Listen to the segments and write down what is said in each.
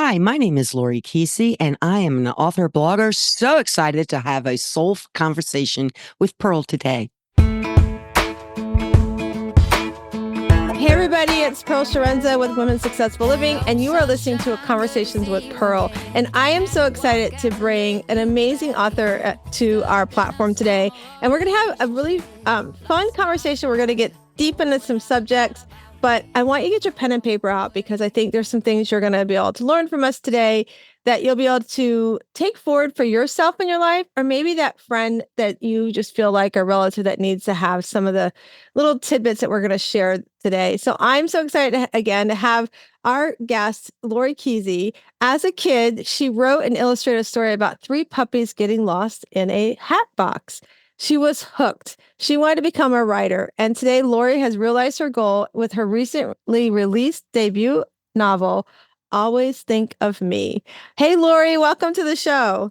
Hi, my name is Lori Keesey, and I am an author blogger. So excited to have a soulful conversation with Pearl today. Hey everybody, it's Pearl Chiarenza with Women's Successful Living, and you are listening to Conversations with Pearl. And I am so excited to bring an amazing author to our platform today. And we're going to have a really fun conversation. We're going to get deep into some subjects, but I want you to get your pen and paper out because I think there's some things you're going to be able to learn from us today that you'll be able to take forward for yourself in your life, or maybe that friend that you just feel like a relative that needs to have some of the little tidbits that we're going to share today. So I'm so excited again to have our guest, Lori Keesey. As a kid, she wrote and illustrated a story about three puppies getting lost in a hatbox. She was hooked. She wanted to become a writer. And today, Lori has realized her goal with her recently released debut novel, Always Think of Me. Hey, Lori, welcome to the show.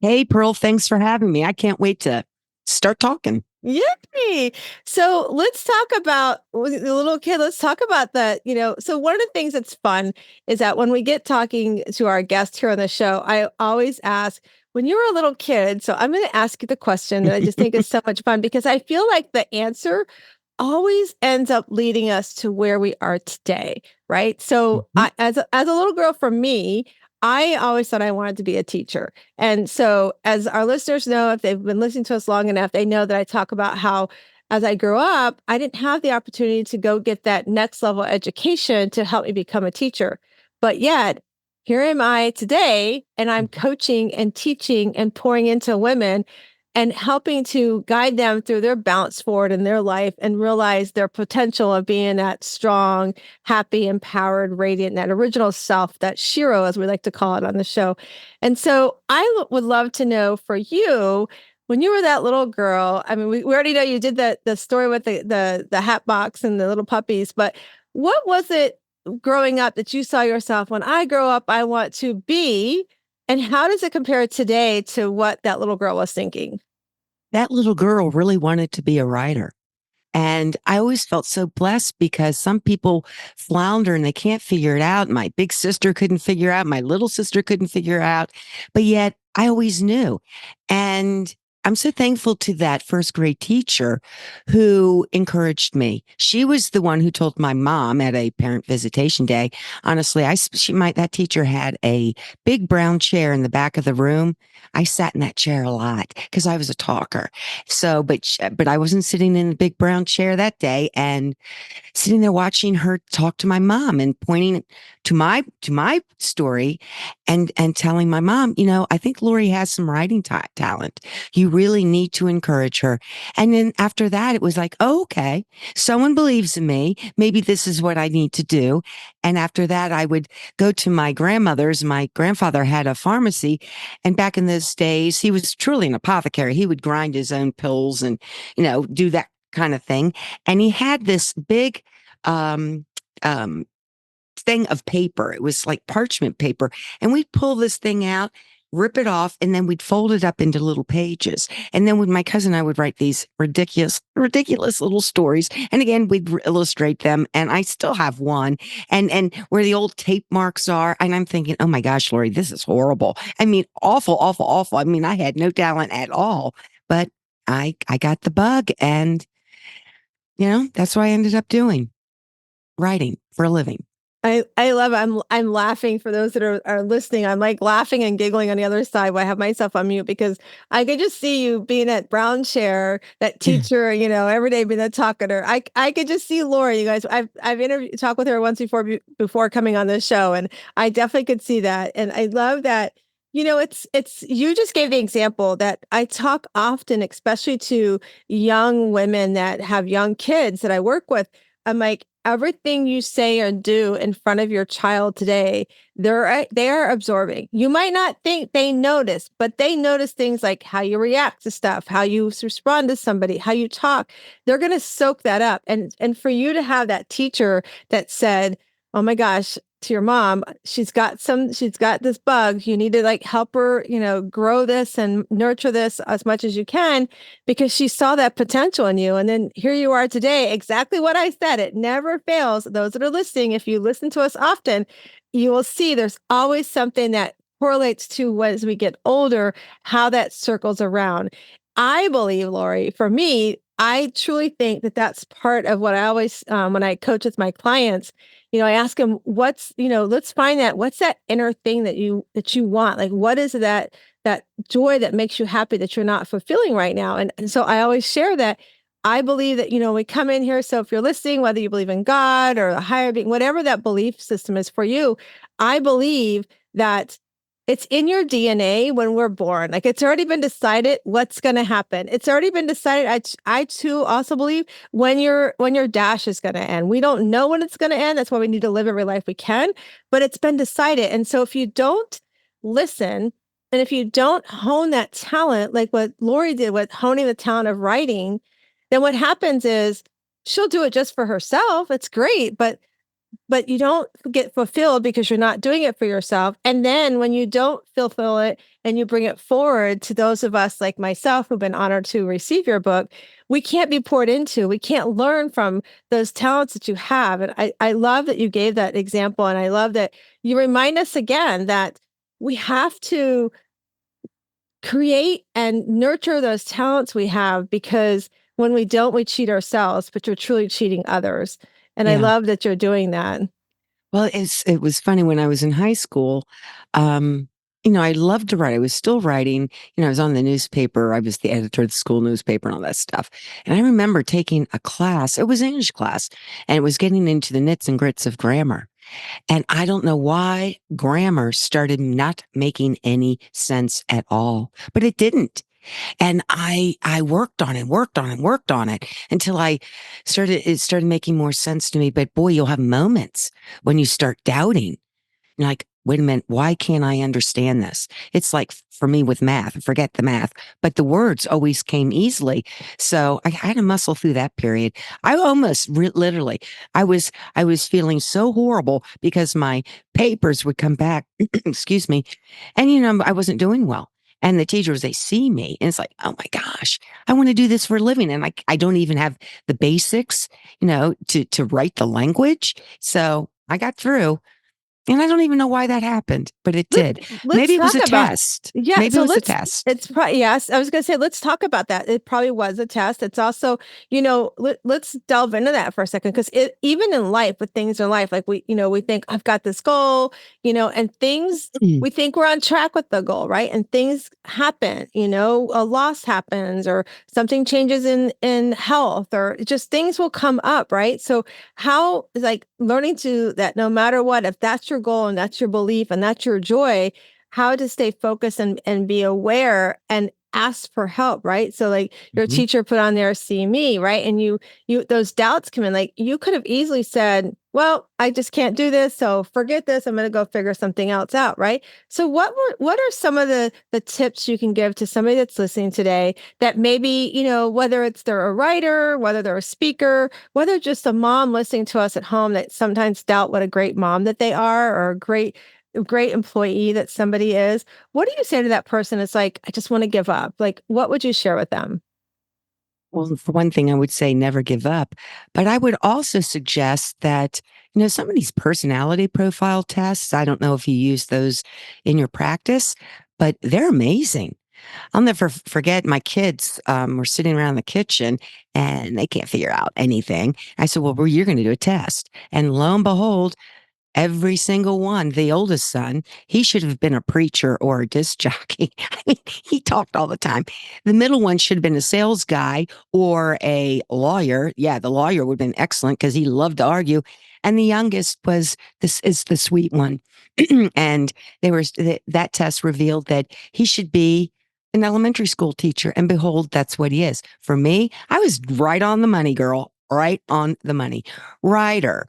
Hey, Pearl, thanks for having me. I can't wait to start talking. Yay! So let's talk about with the little kid. Let's talk about so one of the things that's fun is that when we get talking to our guests here on the show, I always ask, when you were a little kid, so I'm going to ask you the question that I just think is so much fun because I feel like the answer always ends up leading us to where we are today, right? So as a little girl, for me, I always thought I wanted to be a teacher. And so as our listeners know, if they've been listening to us long enough, they know that I talk about how as I grew up, I didn't have the opportunity to go get that next level education to help me become a teacher. But yet, here am I today, and I'm coaching and teaching and pouring into women and helping to guide them through their bounce forward in their life and realize their potential of being that strong, happy, empowered, radiant, that original self, that Shiro, as we like to call it on the show. And so would love to know for you, when you were that little girl, I mean, we already know you did the story with the hat box and the little puppies, but what was it growing up that you saw yourself, when I grow up, I want to be? And how does it compare today to what that little girl was thinking? That little girl really wanted to be a writer. And I always felt so blessed because some people flounder and they can't figure it out. My big sister couldn't figure out. My little sister couldn't figure out. But yet I always knew. And I'm so thankful to that first grade teacher who encouraged me. She was the one who told my mom at a parent visitation day, honestly, that teacher had a big brown chair in the back of the room. I sat in that chair a lot because I was a talker. So, but I wasn't sitting in the big brown chair that day, and sitting there watching her talk to my mom and pointing to my story and telling my mom, I think Lori has some writing talent. You really need to encourage her. And then after that, it was like, oh, okay, someone believes in me. Maybe this is what I need to do. And after that, I would go to my grandmother's. My grandfather had a pharmacy. And back in those days, he was truly an apothecary. He would grind his own pills and, do that kind of thing. And he had this big, thing of paper. It was like parchment paper. And we'd pull this thing out, rip it off, and then we'd fold it up into little pages. And then with my cousin, I would write these ridiculous little stories. And again, we'd illustrate them. And I still have one and where the old tape marks are. And I'm thinking, oh my gosh, Lori, this is horrible. I mean, awful, awful, awful. I mean, I had no talent at all, but I got the bug, and that's what I ended up doing, writing for a living. I love it. I'm laughing for those that are listening. I'm like laughing and giggling on the other side while I have myself on mute because I could just see you being at brown chair, that teacher, every day being that talkator. I could just see Lori. You guys, I've talked with her once before coming on this show, and I definitely could see that. And I love that. It's you just gave the example that I talk often, especially to young women that have young kids that I work with. I'm like, everything you say or do in front of your child today, they are absorbing. You might not think they notice, but they notice things like how you react to stuff, how you respond to somebody, how you talk. They're going to soak that up. And for you to have that teacher that said, oh my gosh, to your mom, she's got this bug. You need to like help her, grow this and nurture this as much as you can because she saw that potential in you. And then here you are today, exactly what I said. It never fails. Those that are listening, if you listen to us often, you will see there's always something that correlates to as we get older, how that circles around. I believe, Lori, for me, I truly think that that's part of what I always, when I coach with my clients, I ask them, let's find that, what's that inner thing that you want? Like, what is that joy that makes you happy that you're not fulfilling right now? And so I always share that. I believe that, we come in here. So if you're listening, whether you believe in God or a higher being, whatever that belief system is for you, I believe that it's in your DNA when we're born. Like it's already been decided what's going to happen. It's already been decided. I too also believe when your dash is going to end. We don't know when it's going to end. That's why we need to live every life we can, but it's been decided. And so if you don't listen and if you don't hone that talent, like what Lori did with honing the talent of writing, then what happens is she'll do it just for herself. It's great, but you don't get fulfilled because you're not doing it for yourself. And then when you don't fulfill it and you bring it forward to those of us like myself who've been honored to receive your book, we can't be poured into. We can't learn from those talents that you have. And I love that you gave that example. And I love that you remind us again that we have to create and nurture those talents we have because when we don't, we cheat ourselves, but you're truly cheating others. And I Yeah. love that you're doing that. Well, it was funny when I was in high school. I loved to write. I was still writing. I was on the newspaper. I was the editor of the school newspaper and all that stuff. And I remember taking a class. It was English class, and it was getting into the nits and grits of grammar. And I don't know why grammar started not making any sense at all, but it didn't. And I worked on it, worked on it, worked on it until it started making more sense to me. But boy, you'll have moments when you start doubting. You're like, wait a minute, why can't I understand this? It's like for me with math, forget the math, but the words always came easily. So I had to muscle through that period. I almost literally, I was feeling so horrible because my papers would come back, excuse me, and I wasn't doing well. And the teachers, they see me and it's like, oh my gosh, I want to do this for a living. And I don't even have the basics, to write the language. So I got through. And I don't even know why that happened, but it Let, did. let's Maybe it was talk a about test. yeah. Maybe it So was a let's. test. It's probably yes. I was going to say let's talk about that. It probably was a test. It's also let's delve into that for a second because it even in life with things in life like we think I've got this goal and things Mm. we think we're on track with the goal right and things happen a loss happens or something changes in health or just things will come up right so how like learning to that no matter what if that's your goal and that's your belief and that's your joy how to stay focused and be aware and ask for help right so like your Mhm. teacher put on there see me right and you those doubts come in like you could have easily said well I just can't do this so forget this I'm going to go figure something else out right so what are some of the tips you can give to somebody that's listening today that maybe whether it's they're a writer whether they're a speaker whether just a mom listening to us at home that sometimes doubt what a great mom that they are or a great employee that somebody is. What do you say to that person? It's like, I just want to give up. Like, what would you share with them? Well, for one thing, I would say never give up. But I would also suggest that, some of these personality profile tests, I don't know if you use those in your practice, but they're amazing. I'll never forget my kids were sitting around the kitchen and they can't figure out anything. I said, well, you're going to do a test. And lo and behold, every single one. The oldest son, he should have been a preacher or a disc jockey. I mean, he talked all the time. The middle one should have been a sales guy or a lawyer. Yeah, the lawyer would have been excellent because he loved to argue. And the youngest was this is the sweet one. And that test revealed that he should be an elementary school teacher. And behold, that's what he is. For me, I was right on the money, girl. Right on the money. Writer.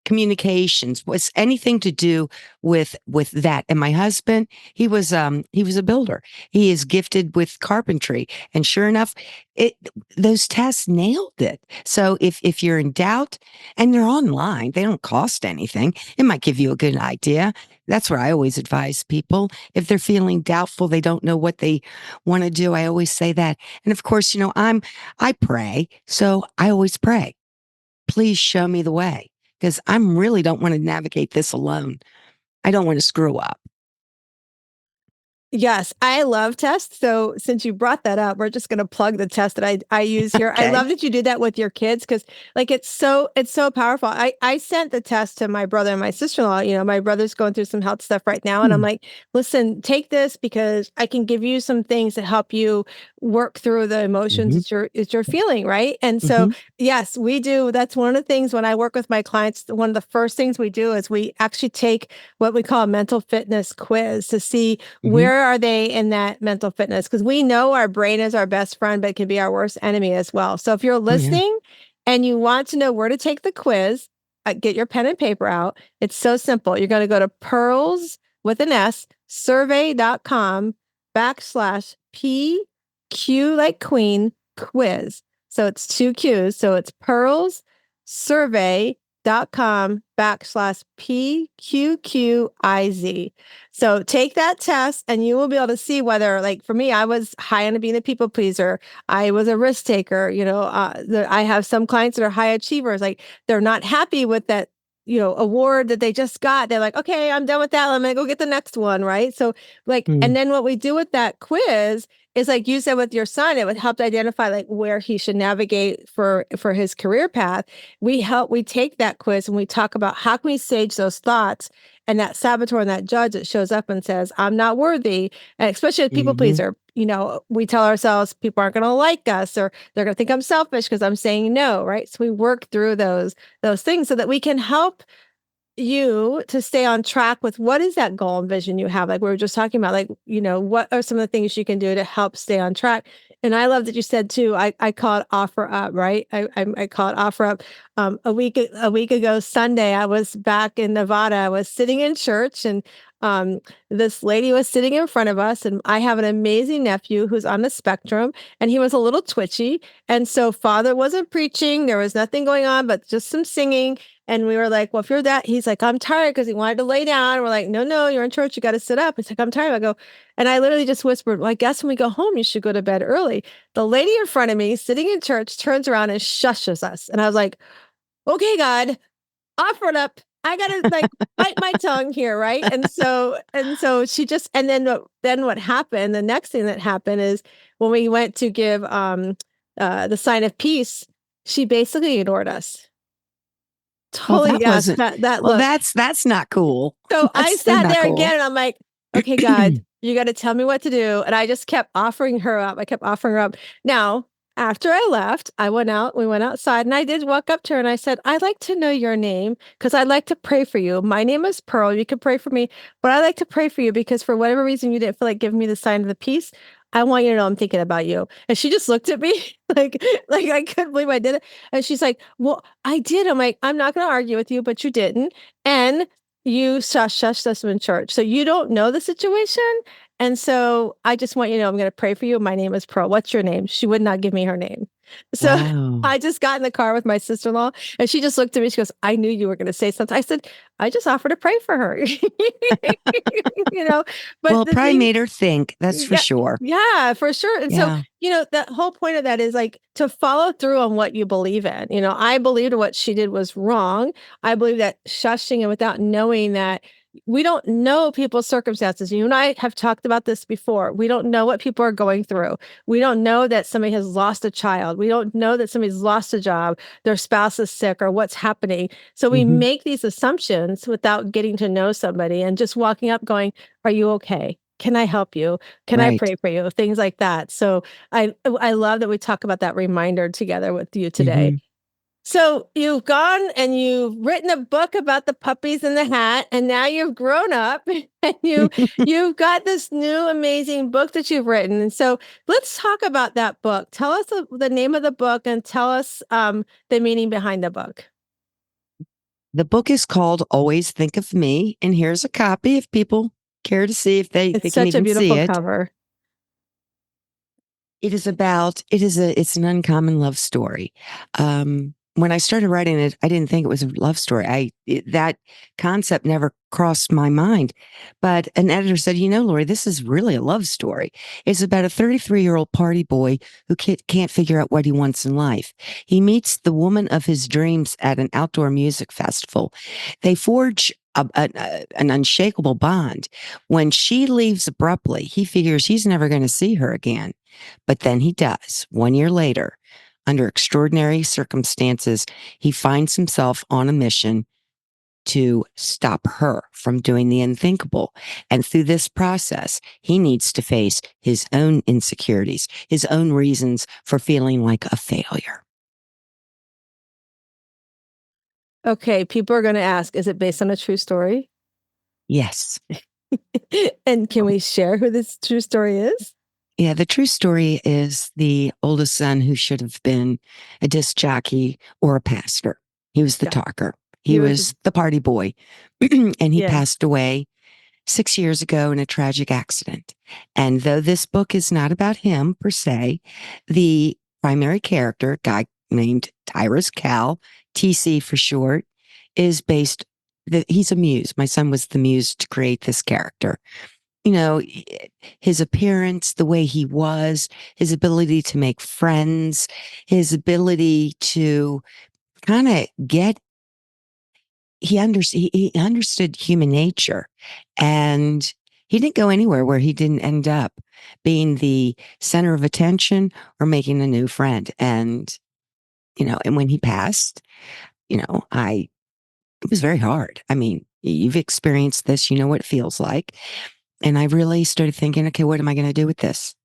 communications, was anything to do with that. And my husband, he was a builder. He is gifted with carpentry, and sure enough, it those tests nailed it. So if you're in doubt, and they're online, they don't cost anything. It might give you a good idea. That's what I always advise people. If they're feeling doubtful, they don't know what they want to do, I always say that. And of course, I pray, so I always pray. Please show me the way, because I'm really don't want to navigate this alone. I don't want to screw up. Yes, I love tests. So since you brought that up, we're just going to plug the test that I use here. I Okay. love that you do that with your kids because like it's so powerful. I sent the test to my brother and my sister-in-law. My brother's going through some health stuff right now. And I'm Mm, like, listen, take this because I can give you some things that help you work through the emotions hmm that you're feeling, right? And so hmm yes, we do. That's one of the things when I work with my clients, one of the first things we do is we actually take what we call a mental fitness quiz to see hmm where are they in that mental fitness? Because we know our brain is our best friend, but it can be our worst enemy as well. So if you're Oh, yeah. listening and you want to know where to take the quiz, get your pen and paper out. It's so simple. You're going to go to pearls with an S survey.com /PQ like queen quiz. So it's two Q's. So it's pearls survey.com /PQQIZ. So take that test and you will be able to see whether, like for me, I was high on being a people pleaser. I was a risk taker. I have some clients that are high achievers. Like they're not happy with that, award that they just got. They're like, okay, I'm done with that. I'm going to go get the next one. Right. So like, Mm, and then what we do with that quiz is like you said with your son, it would help to identify like where he should navigate for his career path. We take that quiz and we talk about how can we sage those thoughts and that saboteur and that judge that shows up and says, I'm not worthy. And especially a people hmm pleaser, we tell ourselves people aren't going to like us or they're going to think I'm selfish because I'm saying no. Right. So we work through those things so that we can help you to stay on track with what is that goal and vision you have, like we were just talking about, like what are some of the things you can do to help stay on track. And I love that you said too, I call it offer up, right? I call it offer up. A week ago Sunday I was back in Nevada. I was sitting in church and um this lady was sitting in front of us, and I have an amazing nephew who's on the spectrum, and he was a little twitchy, and so father wasn't preaching, there was nothing going on but just some singing. And we were like, well, if you're that, he's like, I'm tired because he wanted to lay down. We're like, no, you're in church. You got to sit up. He's like, I'm tired. I go, and I literally just whispered, well, I guess when we go home, you should go to bed early. The lady in front of me sitting in church turns around and shushes us. And I was like, okay, God, offer it up. I got to like bite my tongue here. Right. And so she just, and then what happened, the next thing that happened is when we went to give the sign of peace, she basically ignored us. Well, Totally, that yes, wasn't. that Well, look. that's not cool. So I That's sat not there cool. again and I'm like, okay, God, you got to tell me what to do. And I just kept offering her up. I kept offering her up. Now, after I left, we went outside and I did walk up to her and I said, I'd like to know your name because I'd like to pray for you. My name is Pearl. You can pray for me, but I'd like to pray for you because for whatever reason you didn't feel like giving me the sign of the peace. I want you to know I'm thinking about you. And she just looked at me like I couldn't believe I did it. And she's like, well, I did. I'm like, I'm not going to argue with you, but you didn't. And you shushed us in church. So you don't know the situation. And so I just want you to know I'm going to pray for you. My name is Pearl. What's your name? She would not give me her name. So Wow. I just got in the car with my sister-in-law and she just looked at me. She goes, I knew you were going to say something. I said, I just offered to pray for her. you know, Well, but it the probably thing, made her think. That's for yeah, sure. yeah, for sure. And so, Yeah. the whole point of that is like to follow through on what you believe in. I believed what she did was wrong. I believe that shushing and without knowing that we don't know people's circumstances. You and I have talked about this before. We don't know what people are going through. We don't know that somebody has lost a child. We don't know that somebody's lost a job, their spouse is sick, or what's happening. So we hmm make these assumptions without getting to know somebody and just walking up going, are you okay? Can I help you? Can I Right. pray for you? Things like that. So I love that we talk about that reminder together with you today. hmm So you've gone and you've written a book about the puppies in the hat, and now you've grown up and you've got this new amazing book that you've written. And so let's talk about that book. Tell us the name of the book and tell us the meaning behind the book. The book is called Always Think of Me, and here's a copy if people care to see if they It's can such a even see beautiful it. cover. It's an uncommon love story. When I started writing it, I didn't think it was a love story. That concept never crossed my mind. But an editor said, Lori, this is really a love story. It's about a 33-year-old party boy who can't figure out what he wants in life. He meets the woman of his dreams at an outdoor music festival. They forge an unshakable bond. When she leaves abruptly, he figures he's never going to see her again. But then he does. 1 year later, under extraordinary circumstances, he finds himself on a mission to stop her from doing the unthinkable. And through this process, he needs to face his own insecurities, his own reasons for feeling like a failure. Okay, people are going to ask, is it based on a true story? Yes. And can we share who this true story is? Yeah, the true story is the oldest son who should have been a disc jockey or a pastor. He was the Yeah, talker. he He was, was the party boy. And he yeah. passed away 6 years ago in a tragic accident. And though this book is not about him per se, the primary character, a guy named Tyrus Cal, TC for short, is based he's a muse. My son was the muse to create this character. You know, his appearance, the way he was, his ability to make friends, his ability to kind of get he understood human nature, and he didn't go anywhere where he didn't end up being the center of attention or making a new friend. And and when he passed, I it was very hard. I mean, you've experienced this, you know what it feels like. And I really started thinking, okay, what am I going to do with this?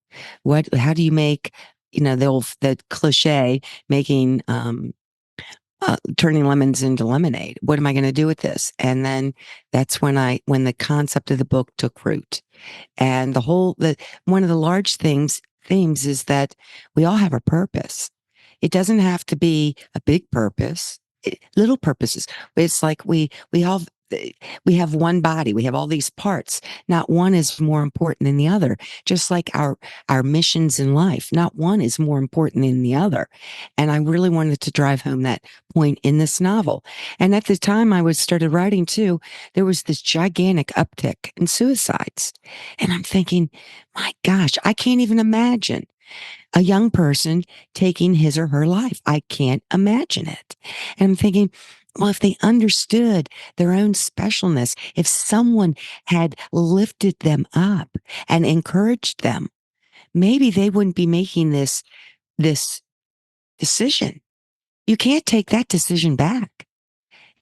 How do you make, the cliche, making turning lemons into lemonade. What am I going to do with this? And then that's when the concept of the book took root. And the one of the large themes is that we all have a purpose. It doesn't have to be a big purpose. Little purposes. It's like we have one body. We have all these parts. Not one is more important than the other. Just like our missions in life, not one is more important than the other. And I really wanted to drive home that point in this novel. And at the time I was started writing too, there was this gigantic uptick in suicides. And I'm thinking, my gosh, I can't even imagine a young person taking his or her life. I can't imagine it. And I'm thinking, well, if they understood their own specialness, if someone had lifted them up and encouraged them, maybe they wouldn't be making this decision. You can't take that decision back.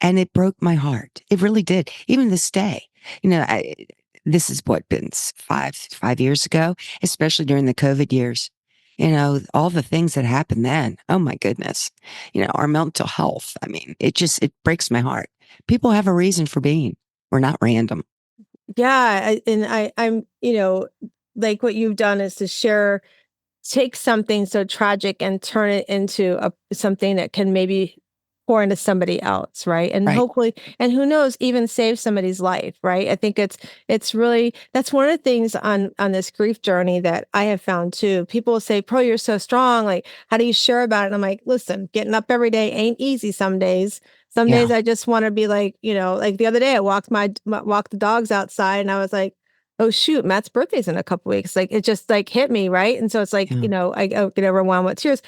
And it broke my heart. It really did. Even this day, you know, I, this is what been 5 years ago, especially during the COVID years. All the things that happened then. Oh my goodness. Our mental health. I mean, it breaks my heart. People have a reason for being. We're not random. Yeah, I'm, like what you've done is to share take something so tragic and turn it into something that can maybe pour into somebody else, right? And Right. hopefully, and who knows, even save somebody's life, right? I think it's really that's one of the things on this grief journey that I have found too. People will say, "Pro, you're so strong. Like, how do you share about it?" And I'm like, "Listen, getting up every day ain't easy some days." Some days Yeah. I just want to be like, like the other day I walked the dogs outside and I was like, oh shoot, Matt's birthday's in a couple weeks. Like it just like hit me, right? And so it's like, Yeah. I get overwhelmed with tears.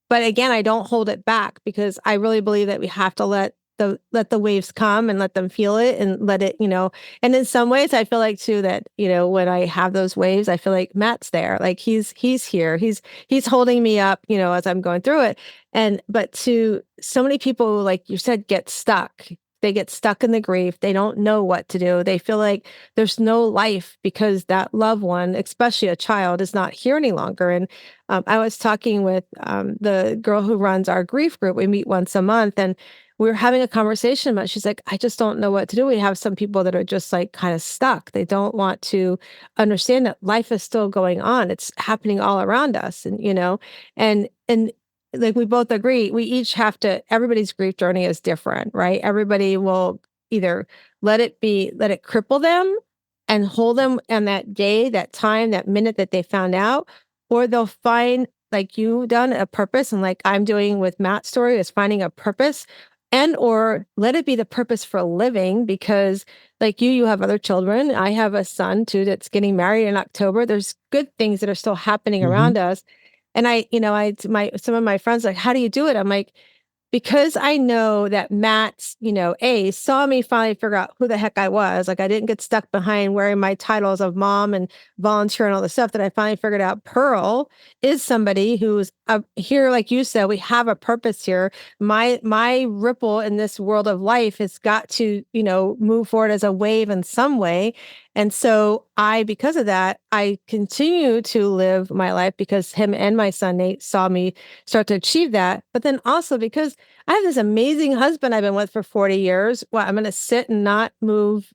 But again, I don't hold it back because I really believe that we have to let the waves come and let them feel it and let it, and in some ways I feel like too that, when I have those waves, I feel like Matt's there. Like he's here. He's holding me up, as I'm going through it. And but to so many people, like you said, get stuck. They get stuck in the grief. They don't know what to do. They feel like there's no life because that loved one, especially a child, is not here any longer. And I was talking with the girl who runs our grief group. We meet once a month, and we were having a conversation about. She's like, I just don't know what to do. We have some people that are just like kind of stuck. They don't want to understand that life is still going on. It's happening all around us, and and like we both agree, we each have to, everybody's grief journey is different, right? Everybody will either let it cripple them and hold them on that day, that time, that minute that they found out, or they'll find, like you done, a purpose, and like I'm doing with Matt's story, is finding a purpose, and or let it be the purpose for living. Because like you have other children. I have a son too that's getting married in October. There's good things that are still happening Hmm. around us. And some of my friends like, how do you do it? I'm like, because I know that Matt, saw me finally figure out who the heck I was. Like I didn't get stuck behind wearing my titles of mom and volunteer and all the stuff, that I finally figured out Pearl is somebody who's here. Like you said, we have a purpose here. My ripple in this world of life has got to, move forward as a wave in some way. And so because of that, I continue to live my life because him and my son Nate saw me start to achieve that. But then also because I have this amazing husband I've been with for 40 years. Well, I'm going to sit and not move,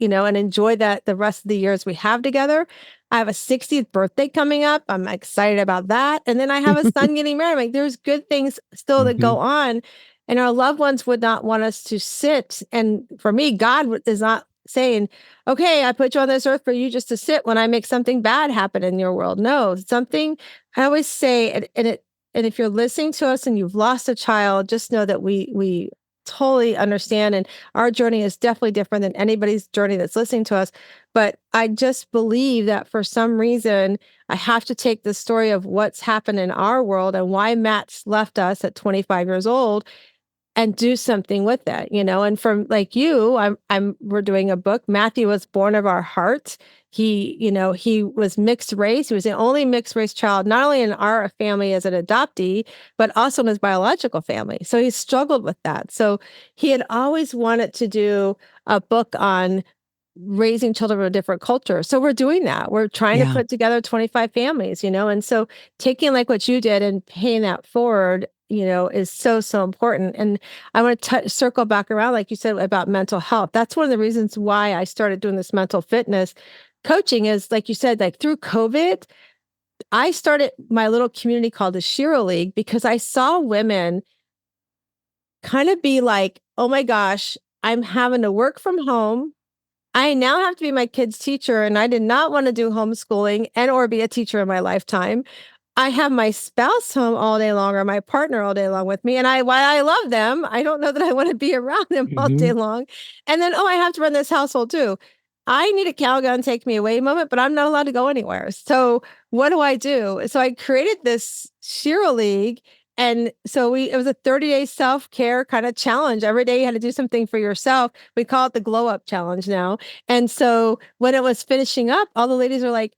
and enjoy that the rest of the years we have together. I have a 60th birthday coming up. I'm excited about that. And then I have a son getting married. Like there's good things still that Hmm. go on. And our loved ones would not want us to sit. And for me, God is not saying, okay, I put you on this earth for you just to sit when I make something bad happen in your world. No, something I always say, and if you're listening to us and you've lost a child, just know that we totally understand, and our journey is definitely different than anybody's journey that's listening to us. But I just believe that for some reason, I have to take the story of what's happened in our world and why Matt's left us at 25 years old and do something with it. And from like you, we're doing a book. Matthew was born of our heart. He was mixed race. He was the only mixed race child, not only in our family as an adoptee, but also in his biological family. So he struggled with that. So he had always wanted to do a book on raising children of a different culture. So we're doing that. We're trying to Yeah. put together 25 families, and so taking like what you did and paying that forward, is so, so important. And I want to circle back around, like you said, about mental health. That's one of the reasons why I started doing this mental fitness coaching is, like you said, like through COVID, I started my little community called the Shiro League because I saw women kind of be like, oh my gosh, I'm having to work from home. I now have to be my kid's teacher, and I did not want to do homeschooling and or be a teacher in my lifetime. I have my spouse home all day long or my partner all day long with me. And while I love them, I don't know that I want to be around them all Hmm. day long. And then, oh, I have to run this household too. I need a Calgon take me away moment, but I'm not allowed to go anywhere. So what do I do? So I created this Shiro League. And so it was a 30-day self-care kind of challenge. Every day you had to do something for yourself. We call it the glow up challenge now. And so when it was finishing up, all the ladies are like,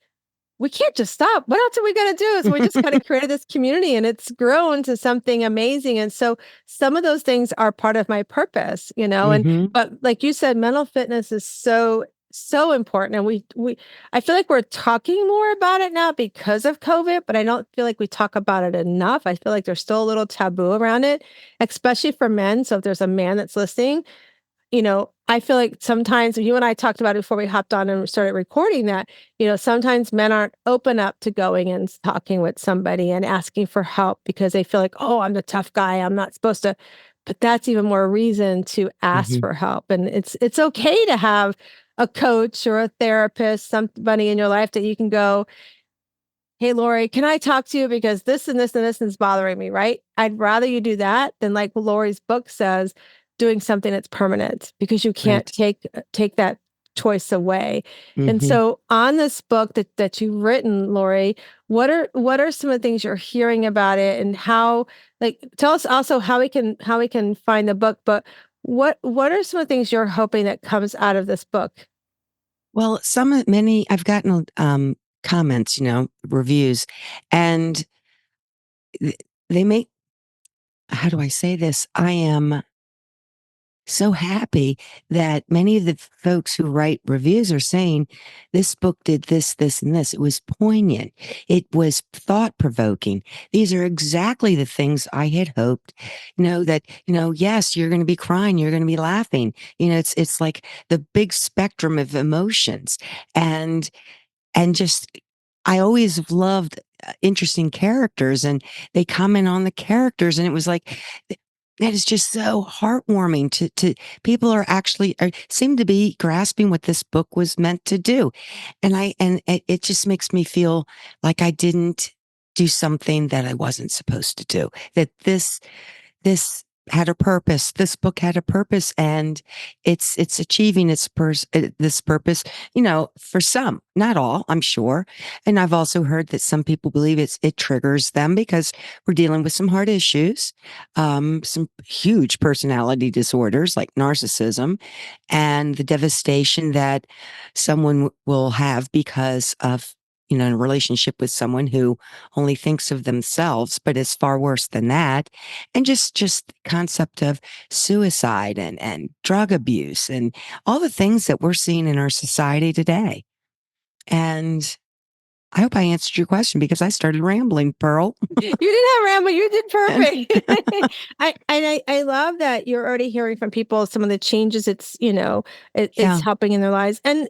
we can't just stop. What else are we going to do? So we just kind of created this community and it's grown to something amazing. And so some of those things are part of my purpose. Hmm. But like you said, mental fitness is so, so important. And I feel like we're talking more about it now because of COVID, but I don't feel like we talk about it enough. I feel like there's still a little taboo around it, especially for men. So if there's a man that's listening, I feel like sometimes you and I talked about it before we hopped on and started recording that, sometimes men aren't open up to going and talking with somebody and asking for help because they feel like, oh, I'm the tough guy. I'm not supposed to. But that's even more reason to ask Hmm. for help. And it's okay to have a coach or a therapist, somebody in your life that you can go, hey, Lori, can I talk to you because this and this and this is bothering me, right? I'd rather you do that than like Lori's book says, doing something that's permanent because you can't Right. take that choice away. And Hmm. so on this book that you've written, Lori, what are some of the things you're hearing about it and how, like, tell us also how we can find the book, but what are some of the things you're hoping that comes out of this book? Well, many, I've gotten comments, reviews, and th- they make, how do I say this? I am so happy that many of the folks who write reviews are saying this book did this, this, and this. It was poignant. It was thought provoking. These are exactly the things I had hoped. That yes, you're going to be crying, you're going to be laughing. It's like the big spectrum of emotions, and just I always loved interesting characters, and they comment on the characters, and it was like that is just so heartwarming to people are actually seem to be grasping what this book was meant to do. And it just makes me feel like I didn't do something that I wasn't supposed to do. That this had a purpose. This book had a purpose, and it's achieving this purpose. For some, not all, I'm sure. And I've also heard that some people believe it triggers them because we're dealing with some hard issues, some huge personality disorders like narcissism, and the devastation that someone will have because of a relationship with someone who only thinks of themselves, but is far worse than that. And just the concept of suicide and drug abuse and all the things that we're seeing in our society today. And I hope I answered your question because I started rambling, Pearl. You didn't have ramble. You did perfect. I love that you're already hearing from people some of the changes it's Yeah. helping in their lives. And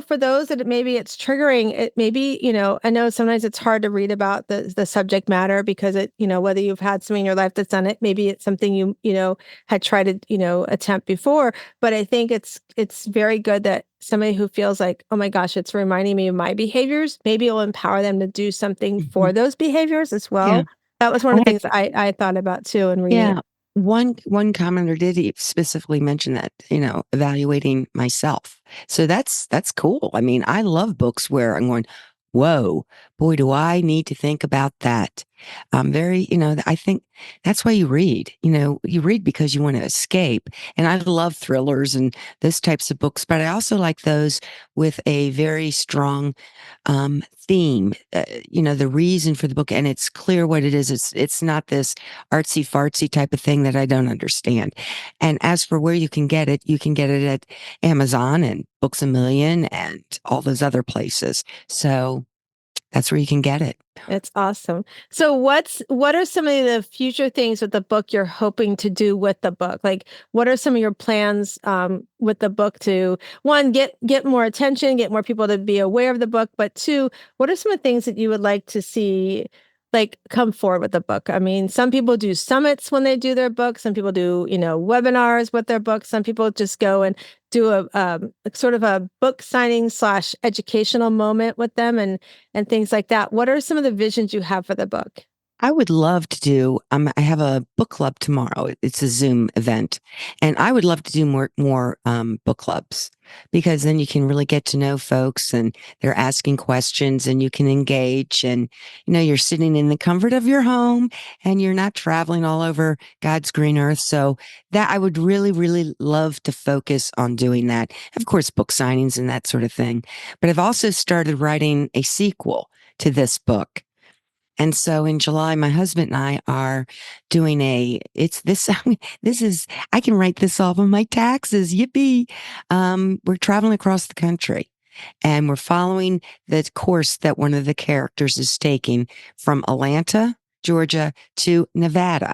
for those that maybe it's triggering, it maybe I know sometimes it's hard to read about the subject matter because whether you've had something in your life that's done it, maybe it's something you had tried to attempt before. But I think it's very good that somebody who feels like, oh my gosh, it's reminding me of my behaviors, maybe it'll empower them to do something for Mhm. those behaviors as Yeah. well. That was one I of the had things I thought about too in reading it. Yeah. One commenter did specifically mention that, evaluating myself. So that's cool. I mean, I love books where I'm going, whoa, boy, do I need to think about that. Very, I think that's why you read. You read because you want to escape. And I love thrillers and those types of books, but I also like those with a very strong theme, the reason for the book, and it's clear what it is. It's not this artsy fartsy type of thing that I don't understand. And as for where you can get it at Amazon and Books a Million and all those other places. So that's where you can get it. It's awesome. So what are some of the future things with the book you're hoping to do with the book? Like what are some of your plans with the book to one, get more attention, get more people to be aware of the book, but two, what are some of the things that you would like to see like come forward with the book? I mean, some people do summits when they do their book, some people do, webinars with their book, some people just go and do a sort of a book signing / educational moment with them and things like that. What are some of the visions you have for the book? I would love to do. I have a book club tomorrow. It's a Zoom event, and I would love to do more book clubs because then you can really get to know folks, and they're asking questions, and you can engage, and you're sitting in the comfort of your home, and you're not traveling all over God's green earth. So that I would really, really love to focus on doing that. Of course, book signings and that sort of thing. But I've also started writing a sequel to this book. And so in July, my husband and I are doing it's this, this is, I can write this off on my taxes. Yippee. We're traveling across the country and we're following the course that one of the characters is taking from Atlanta, Georgia to Nevada.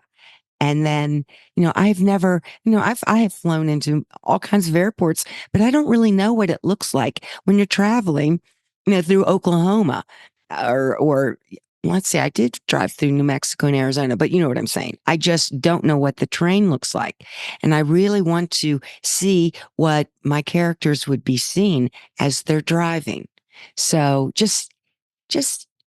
And then, I've never, I have flown into all kinds of airports, but I don't really know what it looks like when you're traveling, through Oklahoma or let's say I did drive through New Mexico and Arizona, but you know what I'm saying. I just don't know what the terrain looks like. And I really want to see what my characters would be seeing as they're driving. So just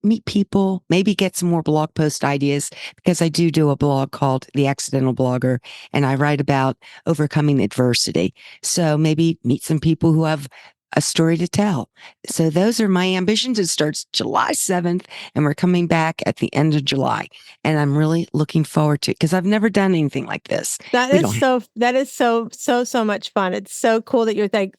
meet people, maybe get some more blog post ideas because I do a blog called The Accidental Blogger and I write about overcoming adversity. So maybe meet some people who have a story to tell. So those are my ambitions. It starts July 7th and we're coming back at the end of July. And I'm really looking forward to it because I've never done anything like this. We don't have, That is so much fun. It's so cool that you're like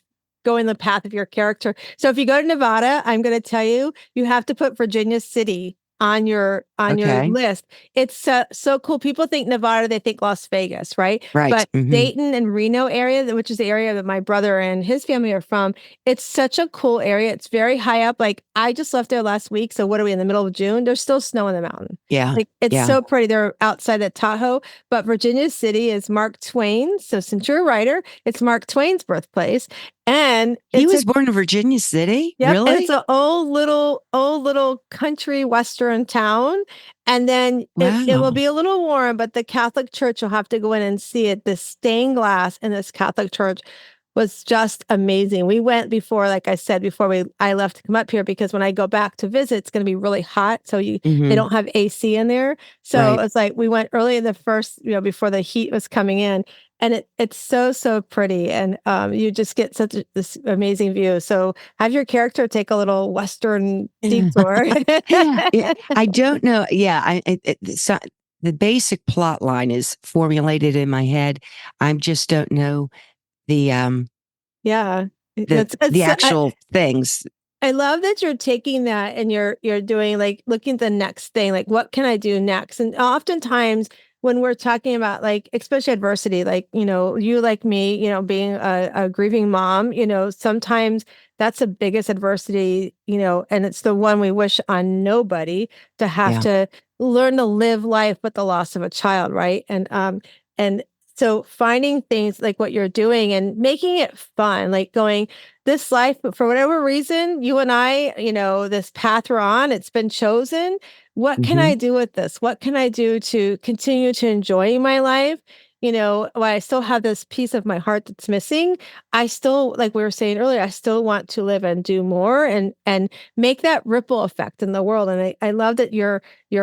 going the path of your character. So if you go to Nevada, I'm going to tell you, you have to put Virginia City on your okay. list. It's so cool. People think Nevada, they think Las Vegas, right? Right. But Dayton and Reno area, which is the area that my brother and his family are from, it's such a cool area. It's very high up. Like I just left there last week. So what are we in the middle of June? There's still snow in the mountain. Yeah. Like it's Yeah. so pretty. They're outside of Tahoe, but Virginia City is Mark Twain. So since you're a writer, it's Mark Twain's birthplace. And He it's a was born in Virginia City? Yep, and it's Really? an old little country western Western town. And then it will Wow. be a little warm, but the Catholic church, you'll have to go in and see it. The stained glass in this Catholic church was just amazing. We went before, like I said, before I left to come up here, because when I go back to visit, it's going to be really hot. So they Hmm. don't have AC in there. So Right. it's like we went early in the first, before the heat was coming in, and it's so pretty, and you just get this amazing view. So have your character take a little Western detour. Yeah, I don't know. Yeah, the basic plot line is formulated in my head. I just don't know the um Yeah, the it's actual things. I love that you're taking that and you're doing, like, looking at the next thing, like what can I do next? And oftentimes when we're talking about, like, especially adversity, like, you like me, being a grieving mom, sometimes that's the biggest adversity, and it's the one we wish on nobody, to have Yeah. to learn to live life with the loss of a child, right? And so finding things like what you're doing and making it fun, like going, this life, but for whatever reason, you and I, this path we're on, it's been chosen. What can Hmm. I do with this? What can I do to continue to enjoy my life? While I still have this piece of my heart that's missing, I still, like we were saying earlier, I still want to live and do more, and make that ripple effect in the world. And I love that you're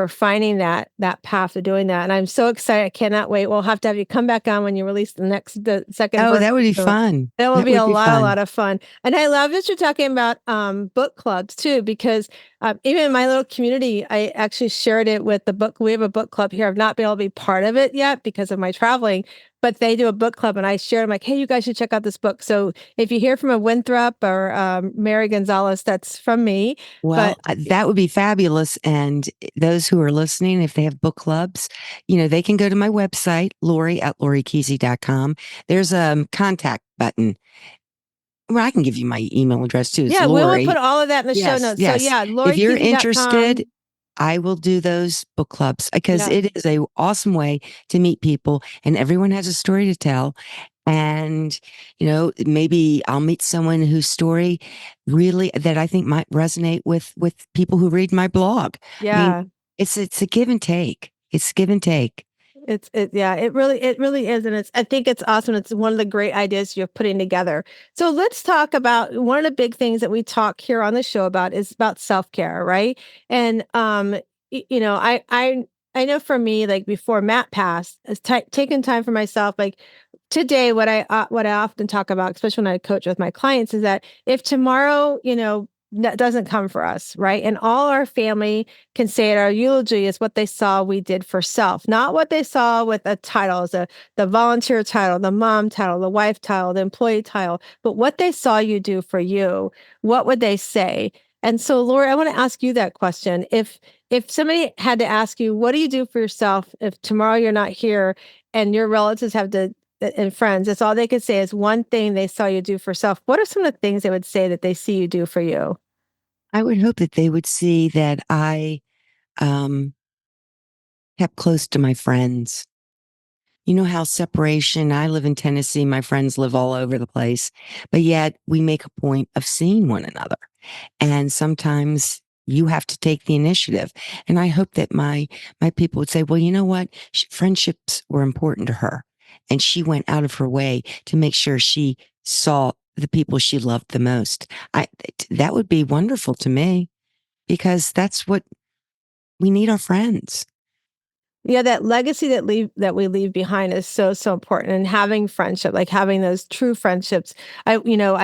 finding that path of doing that. And I'm so excited. I cannot wait. We'll have to have you come back on when you release the second Oh, version. that would be fun. That will That be would a be lot fun. of fun. And I love that you're talking about book clubs too, because even in my little community, I actually shared it with the book. We have a book club here. I've not been able to be part of it yet because of my traveling, but they do a book club, and I share. I'm like, hey, you guys should check out this book. So if you hear from a Winthrop or Mary Gonzalez, that's from me. But Well, that would be fabulous. And those who are listening, if they have book clubs, they can go to my website, Lori at LoriKeesey.com. There's a contact button. Well, I can give you my email address too. It's yeah, we will put Lori. all of that in the show Yes, notes. So yes. yeah, If you're interested, LoriKeesey.com. I will do those book clubs because Yeah. it is a awesome way to meet people and everyone has a story to tell. And, maybe I'll meet someone whose story really that I think might resonate with people who read my blog. I mean, Yeah. it's a give and take. It's give and take. Yeah, it really is. And I think it's awesome. It's one of the great ideas you're putting together. So let's talk about one of the big things that we talk here on the show about is about self-care, right? And I know for me, like before Matt passed, is taking time for myself. Like today, what I often talk about, especially when I coach with my clients, is that if tomorrow, that doesn't come for us, right? And all our family can say at our eulogy is what they saw we did for self, not what they saw with a title, the volunteer title, the mom title, the wife title, the employee title, but what they saw you do for you. What would they say? And so, Laura, I want to ask you that question. If somebody had to ask you, what do you do for yourself if tomorrow you're not here and your relatives have to and friends, that's all they could say is one thing they saw you do for self. What are some of the things they would say that they see you do for you? I would hope that they would see that I um, kept close to my friends. You know how separation, I live in Tennessee, my friends live all over the place, but yet we make a point of seeing one another. And sometimes you have to take the initiative. And I hope that my people would say, well, you know what? Friendships were important to her. And she went out of her way to make sure she saw the people she loved the most. That would be wonderful to me because that's what we need our friends. Yeah, that legacy that we leave behind is so important. And having friendship, like having those true friendships. I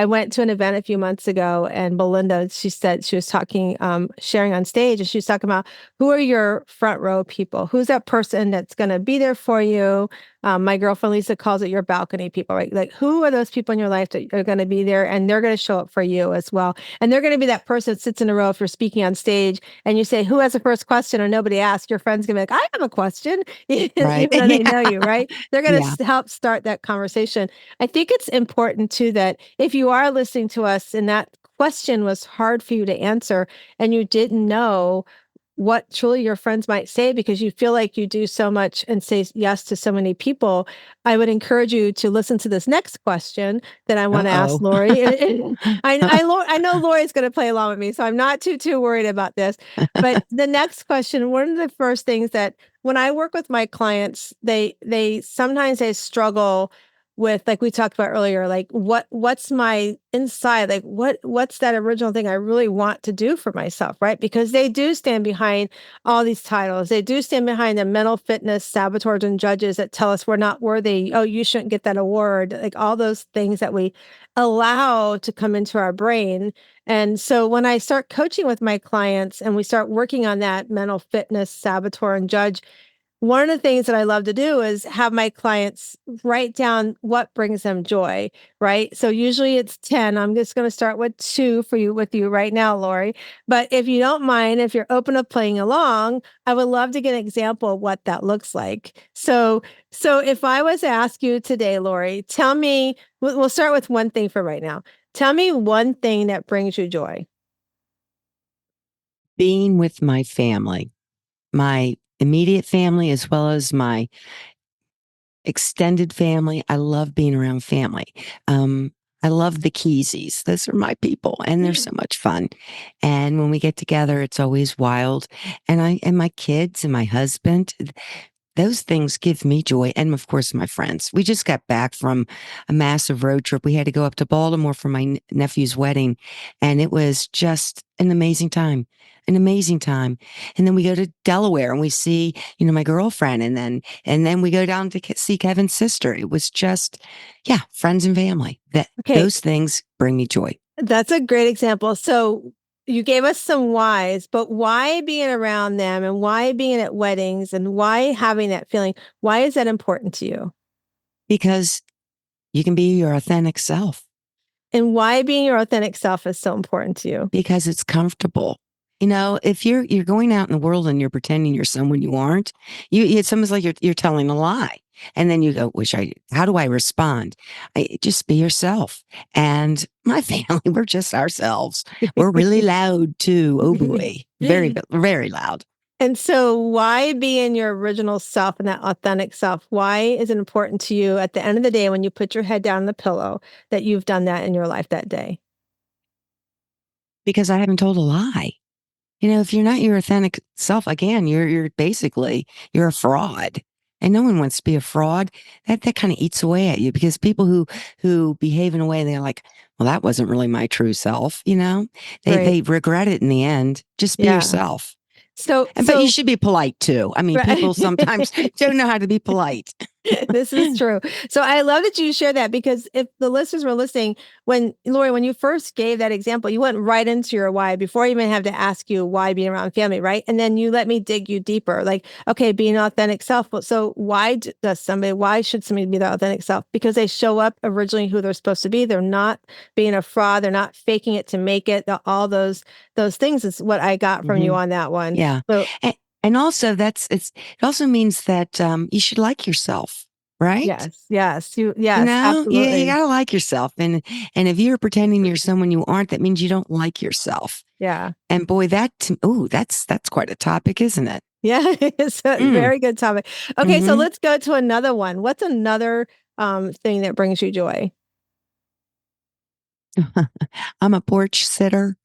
went to an event a few months ago, and Belinda, she said she was talking, sharing on stage, and she was talking about who are your front row people? Who's that person that's going to be there for you? My girlfriend Lisa calls it your balcony people, right? Like, who are those people in your life that are going to be there, and they're going to show up for you as well. And they're going to be that person that sits in a row if you're speaking on stage and you say, who has the first question, or nobody asks, your friend's gonna be like, I have a question, Right. even though they know you, right? They're gonna Yeah. help start that conversation. I think it's important too that if you are listening to us and that question was hard for you to answer and you didn't know, what truly your friends might say because you feel like you do so much and say yes to so many people, I would encourage you to listen to this next question that I want to ask Uh-oh. Lori. I know Lori's going to play along with me, so I'm not too worried about this. But the next question, one of the first things that when I work with my clients, they sometimes they struggle with, like we talked about earlier, like what's my inside, like what's that original thing I really want to do for myself, right? Because they do stand behind all these titles, they do stand behind the mental fitness saboteurs and judges that tell us we're not worthy, oh, you shouldn't get that award, like all those things that we allow to come into our brain. And so when I start coaching with my clients and we start working on that mental fitness saboteur and judge, one of the things that I love to do is have my clients write down what brings them joy, right? So usually it's 10. I'm just going to start with 2 for you with you right now, Lori. But if you don't mind, if you're open to playing along, I would love to get an example of what that looks like. So if I was to ask you today, Lori, tell me, we'll start with one thing for right now. Tell me one thing that brings you joy. Being with my family, my immediate family, as well as my extended family. I love being around family. I love the Keeseys. Those are my people, and they're so much fun. And when we get together, it's always wild. And my kids and my husband, those things give me joy. And of course, my friends. We just got back from a massive road trip. We had to go up to Baltimore for my nephew's wedding, and it was just an amazing time. An amazing time. And then we go to Delaware and we see, my girlfriend, and then we go down to see Kevin's sister. It was just, yeah, friends and family. Okay, Those things bring me joy that's a great example. So you gave us some whys, but why being around them and why being at weddings and why having that feeling? Why is that important to you? because you can be your authentic self And why being your authentic self is so important to you? because it's comfortable. If you're going out in the world and you're pretending you're someone you aren't, it's almost like you're telling a lie. And then you go, how do I respond? Just be yourself. And my family, we're just ourselves. We're really loud too. Oh boy. Very, very loud. And so why being your original self and that authentic self? Why is it important to you at the end of the day when you put your head down on the pillow that you've done that in your life that day? Because I haven't told a lie. If you're not your authentic self, again, you're basically you're a fraud. And no one wants to be a fraud. That kind of eats away at you because people who behave in a way they're like, well, that wasn't really my true self, They Right. they regret it in the end. Just be Yeah. yourself. So But you so should be polite too. I mean, right. people sometimes don't know how to be polite. This is true. So I love that you share that because if the listeners were listening, when Lori, when you first gave that example, you went right into your why before I even have to ask you why being around family, right? And then you let me dig you deeper. Like, okay, being authentic self. So why should somebody be their authentic self? Because they show up originally who they're supposed to be. They're not being a fraud. They're not faking it to make it. All those things is what I got from you Hmm. on that one. Yeah. So And also it also means that you should like yourself, right? yes, You absolutely. gotta like yourself. And if you're pretending you're someone you aren't, that means you don't like yourself. Yeah. And boy, that's quite a topic, isn't it? Yeah, it's a Mm. very good topic. Okay, so Hmm. let's go to another one. What's another thing that brings you joy? I'm a porch sitter.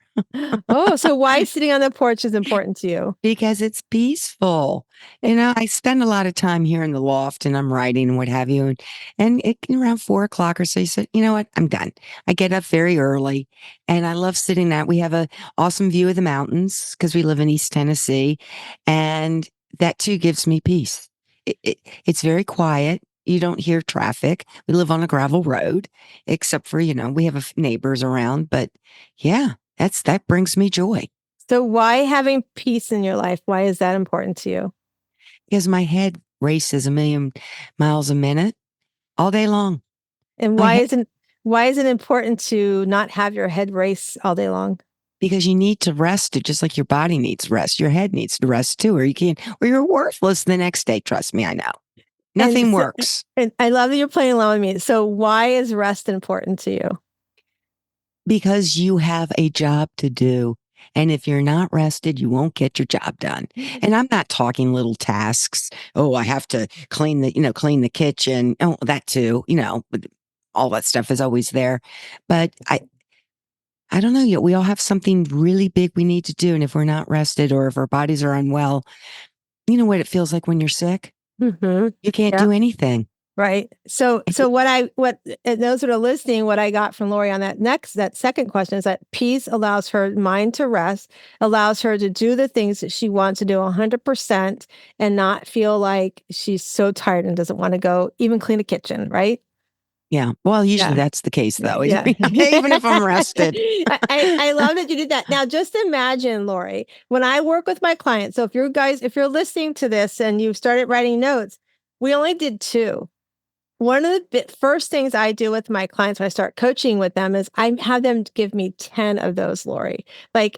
Oh, so why sitting on the porch is important to you? Because it's peaceful. I spend a lot of time here in the loft and I'm writing and what have you. And around 4 o'clock or so, you said, you know what? I'm done. I get up very early and I love sitting out. We have a awesome view of the mountains because we live in East Tennessee. And that too gives me peace. It's very quiet. You don't hear traffic. We live on a gravel road, except for, we have neighbors around. But yeah, that brings me joy. So why having peace in your life? Why is that important to you? Because my head races a million miles a minute all day long. And My head, why is it important to not have your head race all day long? because you need to rest it just like your body needs rest. Your head needs to rest too, or you're worthless the next day. Trust me, I know. And Nothing so, works and I love that you're playing along with me. So why is rest important to you? because you have a job to do. And if you're not rested, you won't get your job done. And I'm not talking little tasks. Oh, I have to clean the kitchen. Oh, that too, all that stuff is always there. But I don't know yet. We all have something really big we need to do. And if we're not rested or if our bodies are unwell, you know what it feels like when you're sick? Hmm. You can't Yeah. do anything. Right. So, and those that are listening, what I got from Lori on that second question is that peace allows her mind to rest, allows her to do the things that she wants to do 100% and not feel like she's so tired and doesn't want to go even clean a kitchen. Right. Yeah. Well, usually Yeah. that's the case though. Yeah. Even if I'm rested. I love that you did that. Now, just imagine, Lori, when I work with my clients. So if you're listening to this and you've started writing notes, we only did two. One of the first things I do with my clients when I start coaching with them is I have them give me 10 of those, Lori. And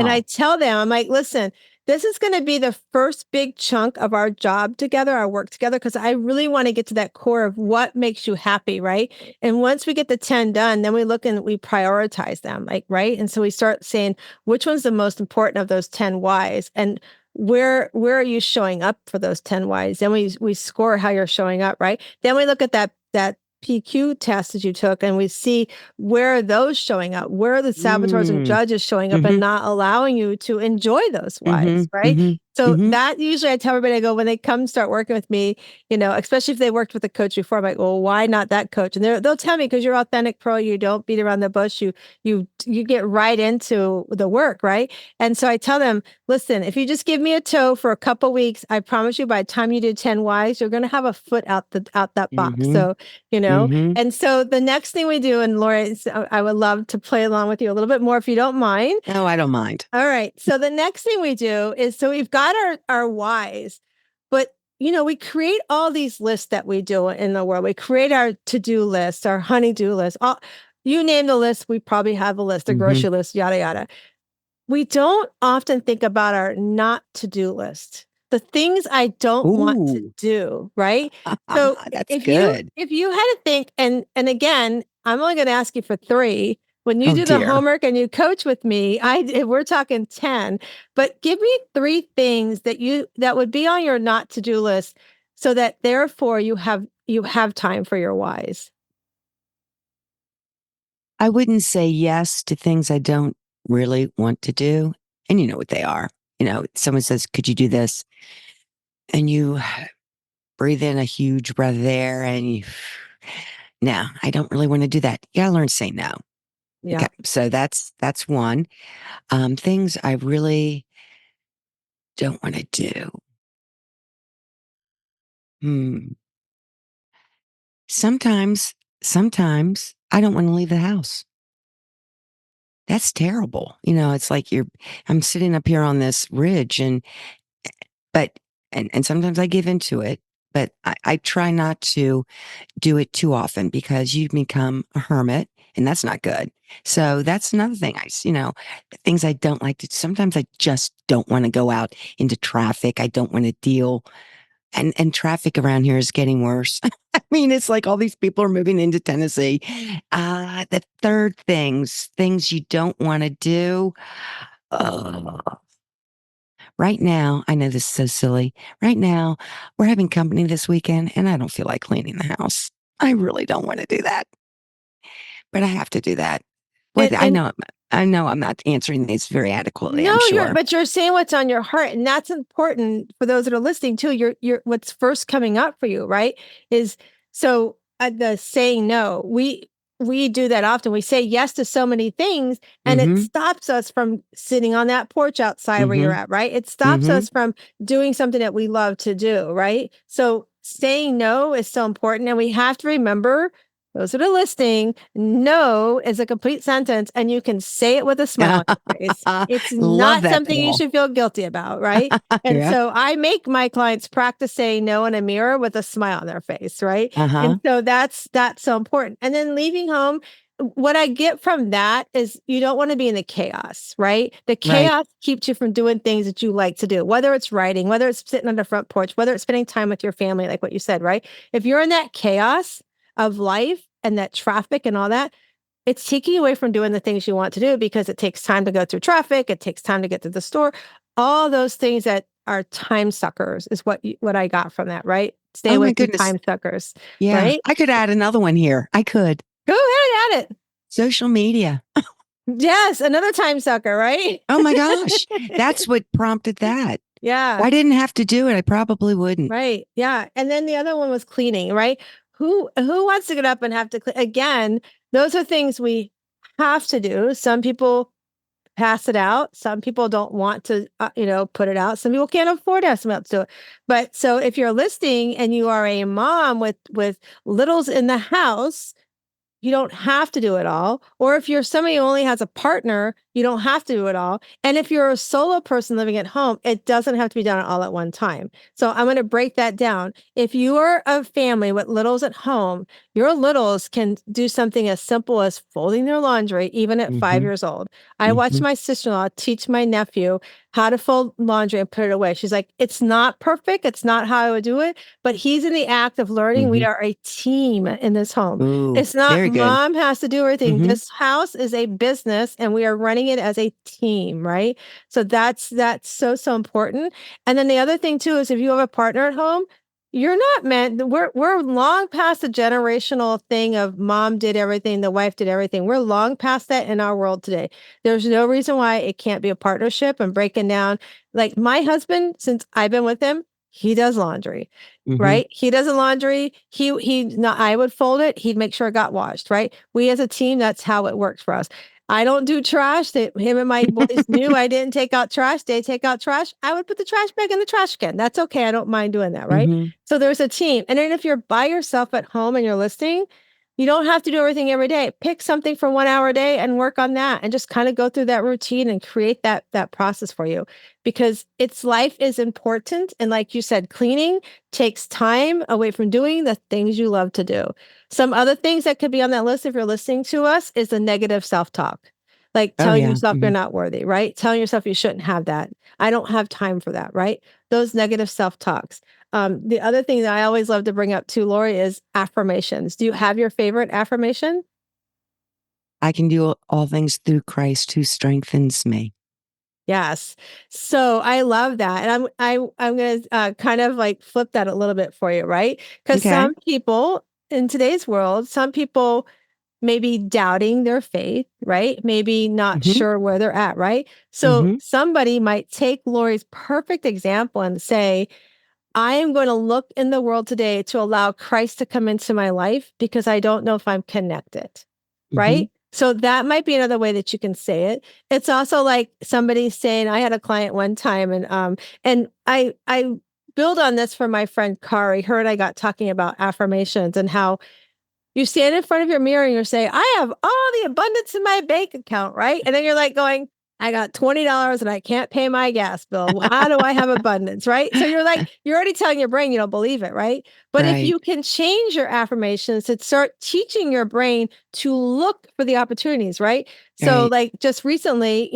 I Wow. tell them, I'm like, listen, this is going to be the first big chunk of our job together, our work together, because I really want to get to that core of what makes you happy, right? And once we get the 10 done, then we look and we prioritize them, like, right? And so we start saying, which one's the most important of those 10 whys? And where are you showing up for those 10 whys? Then we score how you're showing up, right? Then we look at that PQ test that you took and we see where are those showing up? Where are the saboteurs and Mm. judges showing up and Mm-hmm. not allowing you to enjoy those Mm-hmm. whys, right? Mm-hmm. So Mm-hmm. that usually I tell everybody, I go, when they come start working with me, especially if they worked with a coach before, I'm like, well, why not that coach? And they'll tell me, because you're authentic, Pearl, you don't beat around the bush. You get right into the work, right? And so I tell them, listen, if you just give me a toe for a couple weeks, I promise you by the time you do 10 Ys, you're going to have a foot out that box. Mm-hmm. So, Mm-hmm. and so the next thing we do, and Laura, I would love to play along with you a little bit more if you don't mind. Oh, I don't mind. All right. So the next thing we do is, so we've got our whys, but we create all these lists that we do in the world. We create our to-do list, our honey-do list. You name the list, we probably have a list, a Mm-hmm. grocery list, yada, yada. We don't often think about our not to-do list, the things I don't want to Ooh, do, right? So that's if you good. if you had to think, and again, I'm only going to ask you for three. When you Oh do the dear. homework and you coach with me, we're talking 10, but give me three things that would be on your not to-do list so that therefore you have time for your whys. I wouldn't say yes to things I don't really want to do. And you know what they are. Someone says, could you do this? And you breathe in a huge breath there and no, I don't really want to do that. You gotta learn to say no. Yeah. Okay. So that's one. Things I really don't want to do. Hmm. Sometimes I don't want to leave the house. That's terrible. It's like I'm sitting up here on this ridge but, and sometimes I give into it, but I try not to do it too often because you become a hermit and that's not good. So that's another thing things I don't like to, sometimes I just don't want to go out into traffic. I don't want to deal and traffic around here is getting worse. I mean, it's like all these people are moving into Tennessee. The third things you don't want to do. Uh, right now, I know this is so silly. Right now, we're having company this weekend and I don't feel like cleaning the house. I really don't want to do that, but I have to do that. And, What and I know I'm not answering these very adequately, No, I'm sure. but you're saying what's on your heart, and that's important for those that are listening too. You're what's first coming up for you, right? Is so the saying no. We do that often. We say yes to so many things, and it Mm-hmm. stops us from sitting on that porch outside where you're Mm-hmm. at, right? It stops Mm-hmm. us from doing something that we love to do, right? So saying no is so important, and we have to remember, those that are listening, no is a complete sentence, and you can say it with a smile on your face. It's Love not that, something you Paul. should feel guilty about, right? And Yeah. so I make my clients practice saying no in a mirror with a smile on their face, right? And Uh-huh. so that's so important. And then leaving home, what I get from that is you don't want to be in the chaos, right? The Right. chaos keeps you from doing things that you like to do, whether it's writing, whether it's sitting on the front porch, whether it's spending time with your family, like what you said, right? If you're in that chaos of life and that traffic and all that, it's taking you away from doing the things you want to do because it takes time to go through traffic. It takes time to get to the store. All those things that are time suckers is what I got from that, right? Stay Oh away my from goodness. time suckers, Yeah. right? I could add another one here. I could. Go ahead, add it. Social media. Yes, another time sucker, right? Oh my gosh. That's what prompted that. If Yeah, I didn't have to do it, I probably wouldn't. right. Yeah. And then the other one was cleaning, right? Who wants to get up and have to clean? Again, those are things we have to do. Some people pass it out. Some people don't want to, put it out. Some people can't afford to have someone else do it. But so if you're listening and you are a mom with littles in the house, you don't have to do it all. Or if you're somebody who only has a partner, you don't have to do it all. And if you're a solo person living at home, it doesn't have to be done all at one time. So I'm going to break that down. If you are a family with littles at home, your littles can do something as simple as folding their laundry, even at 5 years old. I watched Hmm. my sister-in-law teach my nephew how to fold laundry and put it away. She's like, it's not perfect. It's not how I would do it, but he's in the act of learning. We Hmm. are a team in this home. Ooh, It's not very good. mom has to do everything. Hmm. This house is a business and we are running it as a team, right? So that's so important. And then the other thing too is if you have a partner at home, you're not meant we're long past the generational thing of mom did everything, the wife did everything. We're long past that in our world today. There's no reason why it can't be a partnership and breaking down. Like my husband, since I've been with him, he does laundry. Hmm. Right? He does the laundry. He not I would fold it. He'd make sure it got washed, right? We as a team, that's how it works for us. I don't do trash. That him and my boys knew I didn't take out trash. They take out trash. I would put the trash bag in the trash can. That's okay. I don't mind doing that, right? Hmm. So there's a team. And then if you're by yourself at home and you're listening, you don't have to do everything every day. Pick something for 1 hour a day and work on that and just kind of go through that routine and create that process for you because its life is important. And like you said, cleaning takes time away from doing the things you love to do. Some other things that could be on that list if you're listening to us is the negative self-talk. Like Oh telling yeah. yourself you're Hmm. not worthy, right? Telling yourself you shouldn't have that. I don't have time for that, right? Those negative self-talks. The other thing that I always love to bring up too, Lori, is affirmations. Do you have your favorite affirmation? I can do all things through Christ who strengthens me. Yes. So I love that. And I'm going to kind of like flip that a little bit for you, right? Because Okay. some people in today's world, some people may be doubting their faith, right? Maybe not Hmm. sure where they're at, right? So Hmm. somebody might take Lori's perfect example and say, I am going to look in the world today to allow Christ to come into my life because I don't know if I'm connected. Hmm. Right? So that might be another way that you can say it. It's also like somebody saying, I had a client one time and I build on this for my friend Kari. Her and I got talking about affirmations and how you stand in front of your mirror and you say, I have all the abundance in my bank account, right? And then you're like going, I got $20 and I can't pay my gas bill. How do I have abundance, right? So you're like, you're already telling your brain you don't believe it, right? But if Right. you can change your affirmations to start teaching your brain to look for the opportunities, right? So Right. like just recently,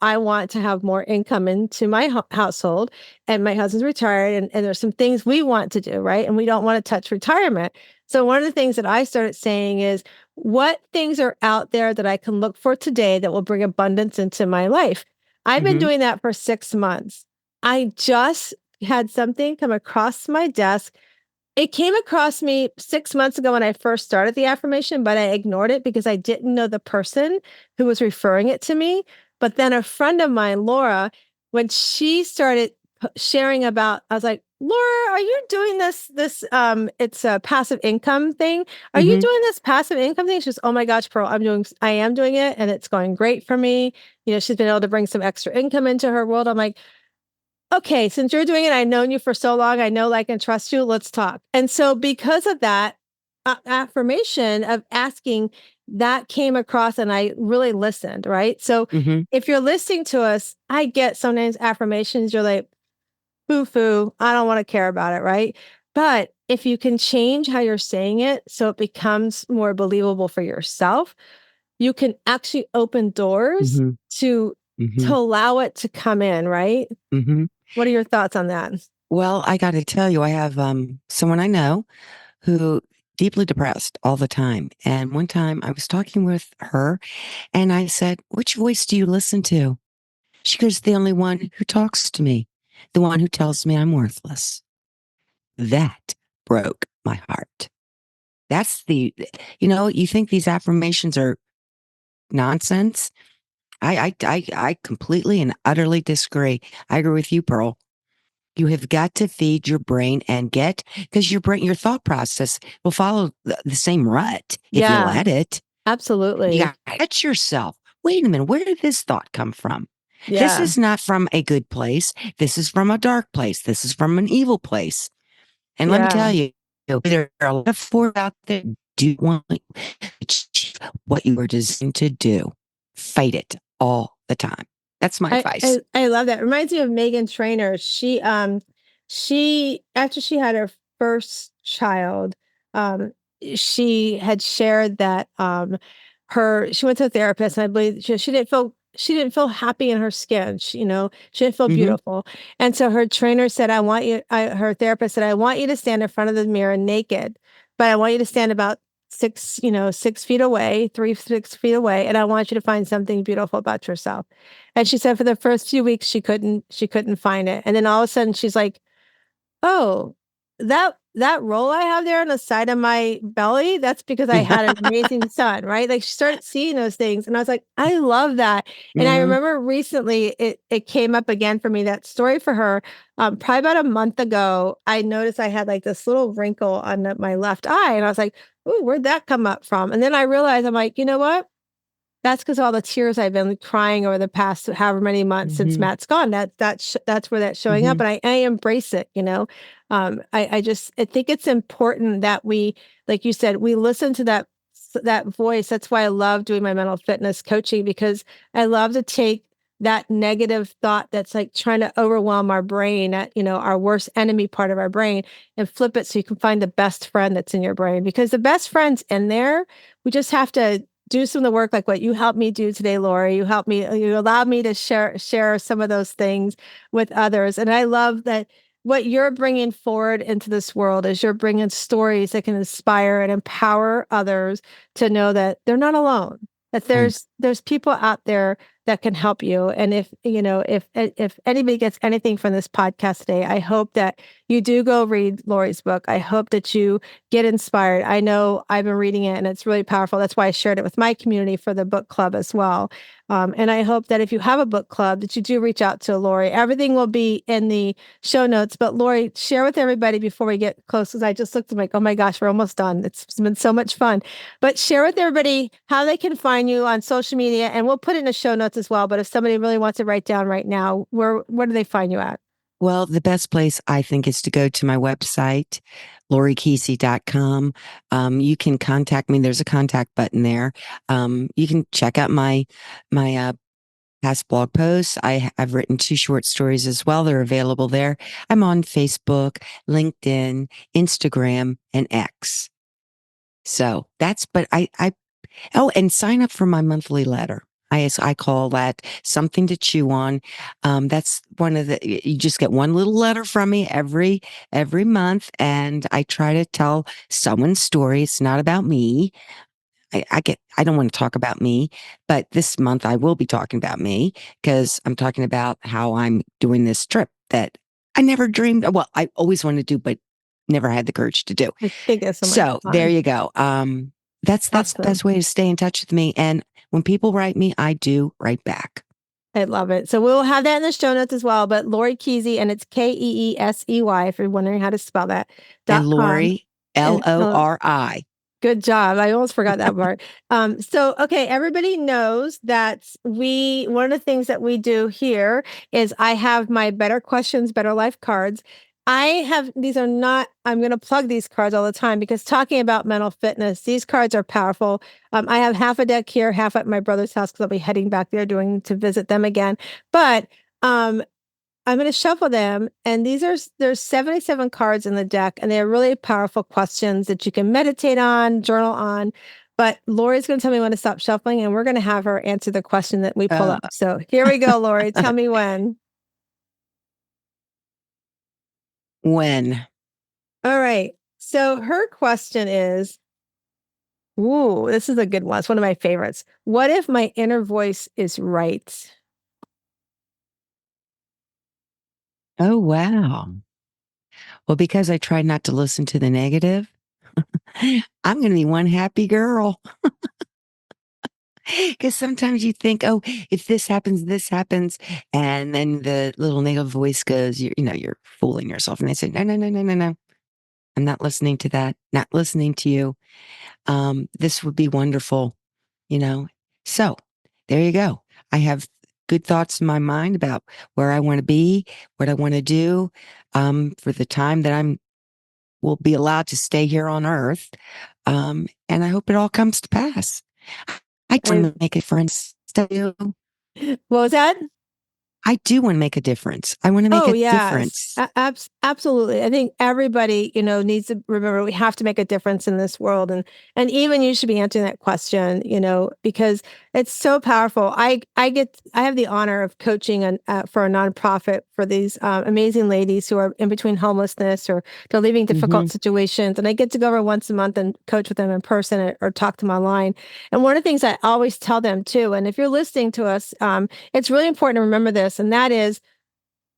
I want to have more income into my household and my husband's retired and there's some things we want to do, right? And we don't want to touch retirement. So one of the things that I started saying is, what things are out there that I can look for today that will bring abundance into my life? I've been Hmm. doing that for 6 months. I just had something come across my desk. It came across me 6 months ago when I first started the affirmation, but I ignored it because I didn't know the person who was referring it to me. But then a friend of mine, Laura, when she started sharing about, I was like, Laura, are you doing it's a passive income thing. Are you Hmm. doing this passive income thing? She's, oh my gosh, Pearl, I am doing it and it's going great for me. She's been able to bring some extra income into her world. I'm like, okay, since you're doing it, I've known you for so long. I know, like, and trust you. Let's talk. And so, because of that affirmation of asking, that came across and I really listened, right? So, Hmm. if you're listening to us, I get sometimes affirmations, you're like, foo foo, I don't want to care about it, right? But if you can change how you're saying it so it becomes more believable for yourself, you can actually open doors Hmm. to Hmm. allow it to come in, right? Hmm. What are your thoughts on that? Well, I got to tell you, I have someone I know who deeply depressed all the time. And one time I was talking with her and I said, "Which voice do you listen to?" She goes, "The only one who talks to me, the one who tells me I'm worthless." That broke my heart. That's you think these affirmations are nonsense? I completely and utterly disagree. I agree with you, Pearl. You have got to feed your brain and because your thought process will follow the same rut if you Yeah, let it. You absolutely. got to catch yourself. Wait a minute, where did this thought come from? This Yeah. is not from a good place. This is from a dark place. This is from an evil place. And let me Yeah. tell you, there are a lot of force out there do want to achieve what you were designed to do. Fight it all the time. That's my advice. I love that. Reminds me of Megan Trainor. She after she had her first child, um, she had shared that she went to a therapist, and I believe she didn't feel happy in her skin. She didn't feel Mm-hmm. beautiful. And so her trainer said, her therapist said, "I want you to stand in front of the mirror naked, but I want you to stand about 6 feet away, 6 feet away, and I want you to find something beautiful about yourself." And she said for the first few weeks she couldn't find it. And then all of a sudden she's like, "Oh, that roll I have there on the side of my belly, that's because I had an amazing son," right? Like she started seeing those things and I was like, "I love that." And I Mm-hmm. remember recently it came up again for me, that story for her. Probably about a month ago, I noticed I had like this little wrinkle on my left eye and I was like, "Ooh, where'd that come up from?" And then I realized I'm like, "You know what? That's because all the tears I've been crying over the past however many months since Mm-hmm. Matt's gone. That's where that's showing Mm-hmm. up, and I embrace it. I think it's important that we, like you said, we listen to that voice. That's why I love doing my mental fitness coaching, because I love to take that negative thought that's like trying to overwhelm our brain, our worst enemy part of our brain, and flip it so you can find the best friend that's in your brain, because the best friend's in there. We just have to do some of the work, like what you helped me do today, Lori. You allowed me to share some of those things with others. And I love that what you're bringing forward into this world is you're bringing stories that can inspire and empower others to know that they're not alone, that Right. there's people out there that can help you. And if anybody gets anything from this podcast today, I hope that you do go read Lori's book. I hope that you get inspired. I know I've been reading it and it's really powerful. That's why I shared it with my community for the book club as well. And I hope that if you have a book club, that you do reach out to Lori. Everything will be in the show notes. But Lori, share with everybody before we get close, because I just looked at like, oh my gosh, we're almost done. It's been so much fun. But share with everybody how they can find you on social media, and we'll put it in the show notes as well. But if somebody really wants to write down right now, where do they find you at? Well, the best place I think is to go to my website, LoriKeesey.com. You can contact me. There's a contact button there. You can check out my past blog posts. I've written 2 short stories as well. They're available there. I'm on Facebook, LinkedIn, Instagram, and X. So but oh, and sign up for my monthly letter. I call that something to chew on. That's you just get one little letter from me every month. And I try to tell someone's story. It's not about me. I don't want to talk about me, but this month I will be talking about me because I'm talking about how I'm doing this trip that I never dreamed. Well, I always wanted to do, but never had the courage to do. I think it's so much So there fun. you go. That's the Awesome. best way to stay in touch with me. And when people write me, I do write back. I love it. So we'll have that in the show notes as well. But Lori Keesey, and it's Keesey, if you're wondering how to spell that, And .com. Lori, And Lori. good job. I almost forgot that part. So okay, everybody knows that one of the things that we do here is I have my Better Questions, Better Life cards. These are not, I'm going to plug these cards all the time, because talking about mental fitness, these cards are powerful. I have half a deck here, half at my brother's house, because I'll be heading back there to visit them again. But um, I'm going to shuffle them, and there's 77 cards in the deck, and they're really powerful questions that you can meditate on, journal on. But Lori's going to tell me when to stop shuffling, and we're going to have her answer the question that we pull Uh, up. So here we go, Lori. Tell me when. when All right. So her question is, ooh, this is a good one. It's one of my favorites. What if my inner voice is right? Oh, wow. Well, because I tried not to listen to the negative, I'm going to be one happy girl. Because sometimes you think, oh, if this happens, this happens. And then the little negative voice goes, you're fooling yourself. And they say, no, no, no, no, no, no. I'm not listening to that. Not listening to you. This would be wonderful, you know? So there you go. I have good thoughts in my mind about where I want to be, what I want to do, for the time that will be allowed to stay here on earth. And I hope it all comes to pass. I want I to make a difference. what was that? I do want to make a difference. I want to make Oh, a yes. difference. Absolutely. I think everybody, needs to remember we have to make a difference in this world. And even you should be answering that question, because it's so powerful. I have the honor of coaching for a nonprofit for these amazing ladies who are in between homelessness or they're leaving difficult Hmm. situations. And I get to go over once a month and coach with them in person or talk to them online. And one of the things I always tell them too, and if you're listening to us, it's really important to remember this, and that is,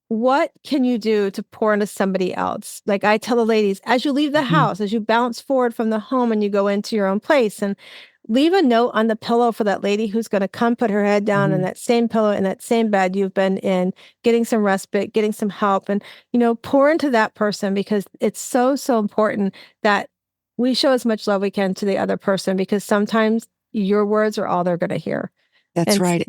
what can you do to pour into somebody else? Like I tell the ladies, as you leave the Hmm. house, as you bounce forward from the home and you go into your own place, and leave a note on the pillow for that lady who's going to come put her head down in Hmm. that same pillow in that same bed you've been in, getting some respite, getting some help, and pour into that person, because it's so, so important that we show as much love we can to the other person, because sometimes your words are all they're going to hear. That's And right.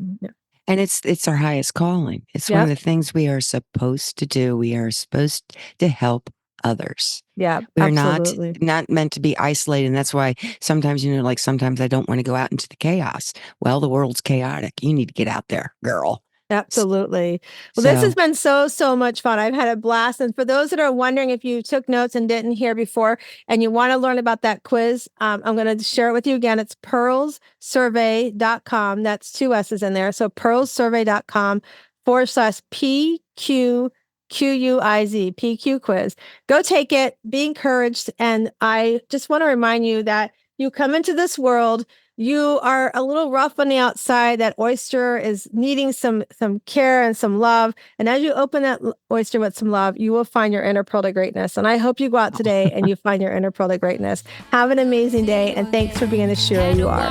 And it's our highest calling. It's one of yep, the things we are supposed to do. We are supposed to help others. yeah, We're absolutely. not meant to be isolated. And that's why sometimes, like sometimes I don't want to go out into the chaos. Well, the world's chaotic. You need to get out there, girl. Absolutely. Well, this has So, been so, so much fun. I've had a blast. And for those that are wondering if you took notes and didn't hear before and you want to learn about that quiz, I'm going to share it with you again. It's pearlssurvey.com. That's two S's in there. So pearlssurvey.com/PQQIZ, PQ quiz. Go take it, be encouraged. And I just want to remind you that you come into this world, you are a little rough on the outside. That oyster is needing some care and some love. And as you open that oyster with some love, you will find your inner pearl of greatness. And I hope you go out today and you find your inner pearl of greatness. Have an amazing day. And thanks for being the shiro you are.